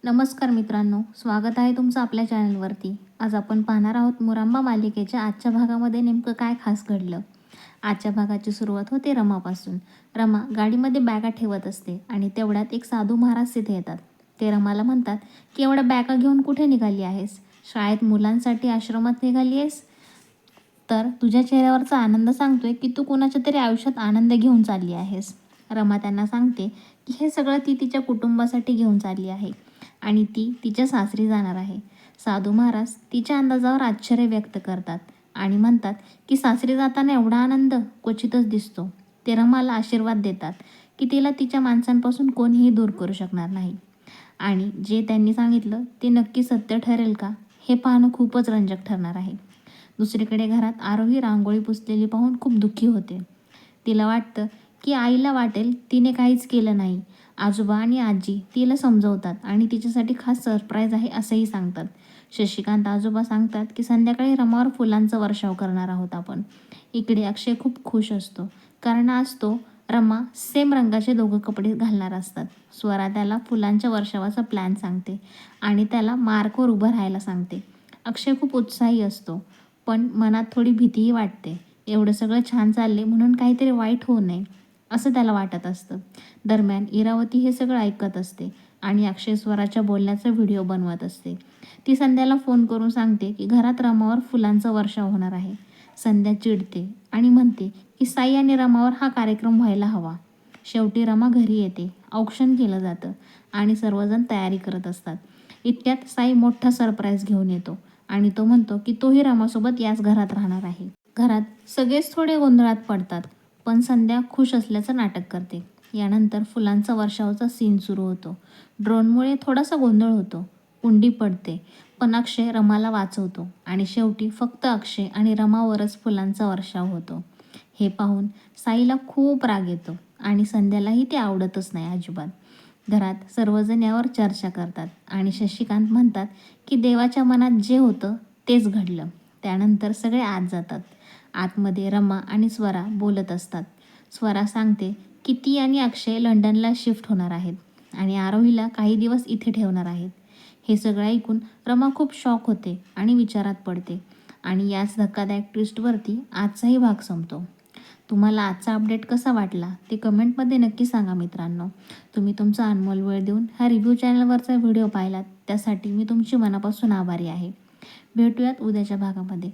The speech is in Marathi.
नमस्कार मित्रांनो, स्वागत आहे तुमचं आपल्या चॅनलवरती. आज आपण पाहणार आहोत मुरांबा मालिकेच्या आजच्या भागामध्ये नेमकं काय खास घडलं. आजच्या भागाची सुरुवात होते रमापासून. रमा गाडीमध्ये बॅगा ठेवत असते आणि तेवढ्यात एक साधू महाराज तिथे येतात. ते रमाला म्हणतात की एवढ्या बॅगा घेऊन कुठे निघाली आहेस? शाळेत मुलांसाठी आश्रमात निघाली आहेस? तर तुझ्या चेहऱ्यावरचा आनंद सांगतोय की तू कुणाच्या तरी आयुष्यात आनंद घेऊन चालली आहेस. रमा त्यांना सांगते की हे सगळं ती तिच्या कुटुंबासाठी घेऊन चालली आहे आणि ती तिच्या सासरी जाणार आहे. साधू महाराज तिच्या अंदाजावर आश्चर्य व्यक्त करतात आणि म्हणतात की सासरी जाताना एवढा आनंद क्वचितच दिसतो. ते रमाला आशीर्वाद देतात की तिला तिच्या माणसांपासून कोणीही दूर करू शकणार नाही आणि जे त्यांनी सांगितलं ते नक्की सत्य ठरेल का हे पाहणं खूपच रंजक ठरणार आहे. दुसरीकडे घरात आरोही रांगोळी पुसलेली पाहून खूप दुःखी होते. तिला वाटतं की आईला वाटेल तिने काहीच केलं नाही. आजोबा आणि आजी तिला समजवतात आणि तिच्यासाठी खास सरप्राईज आहे असंही सांगतात. शशिकांत आजोबा सांगतात की संध्याकाळी रमावर फुलांचा वर्षाव करणार आहोत आपण. इकडे अक्षय खूप खुश असतो कारण आज तो रमा सेम रंगाचे दोघं कपडे घालणार असतात. स्वरा त्याला फुलांच्या वर्षावाचा प्लॅन सांगते आणि त्याला मार्कवर उभं राहायला सांगते. अक्षय खूप उत्साही असतो पण मनात थोडी भीतीही वाटते. एवढं सगळं छान चालले म्हणून काहीतरी वाईट होऊ नये असं त्याला वाटत असतं. दरम्यान इरावती हे सगळं ऐकत असते आणि अक्षय स्वराच्या बोलण्याचा व्हिडिओ बनवत असते. ती संध्याला फोन करून सांगते की घरात रमावर फुलांचा वर्षाव होणार आहे. संध्या चिडते आणि म्हणते की साई आणि रमावर हा कार्यक्रम व्हायला हवा. शेवटी रमा घरी येते. औक्षण केलं जातं आणि सर्वजण तयारी करत असतात. इतक्यात साई मोठा सरप्राईज घेऊन येतो आणि तो म्हणतो की तोही रमासोबत याच घरात राहणार आहे. घरात सगळेच थोडे गोंधळात पडतात पण संध्या खुश असल्याचं नाटक करते. यानंतर फुलांचा वर्षावचा सीन सुरू होतो. ड्रोनमुळे थोडासा गोंधळ होतो. कुंडी पडते पण अक्षय रमाला वाचवतो आणि शेवटी फक्त अक्षय आणि रमावरच फुलांचा वर्षाव होतो. हे पाहून साईला खूप राग येतो आणि संध्यालाही ते आवडतच नाही अजिबात. घरात सर्वजण यावर चर्चा करतात आणि शशिकांत म्हणतात की देवाच्या मनात जे होतं तेच घडलं. त्यानंतर सगळे आत जातात. आतमध्ये रमा आणि स्वरा बोलत असतात. स्वरा सांगते की ती आणि अक्षय लंडनला शिफ्ट होणार आहेत आणि आरोहीला काही दिवस इथे ठेवणार आहेत. हे सगळं ऐकून रमा खूप शॉक होते आणि विचारात पडते आणि याच धक्कादायक ट्विस्टवरती आजचाही भाग संपतो. तुम्हाला आजचा अपडेट कसा वाटला ते कमेंटमध्ये नक्की सांगा मित्रांनो. तुम्ही तुमचा अनमोल वेळ देऊन हा रिव्ह्यू चॅनलवरचा व्हिडिओ पाहिलात त्यासाठी मी तुमची मनापासून आभारी आहे. भेटूयात उद्याच्या भागामध्ये.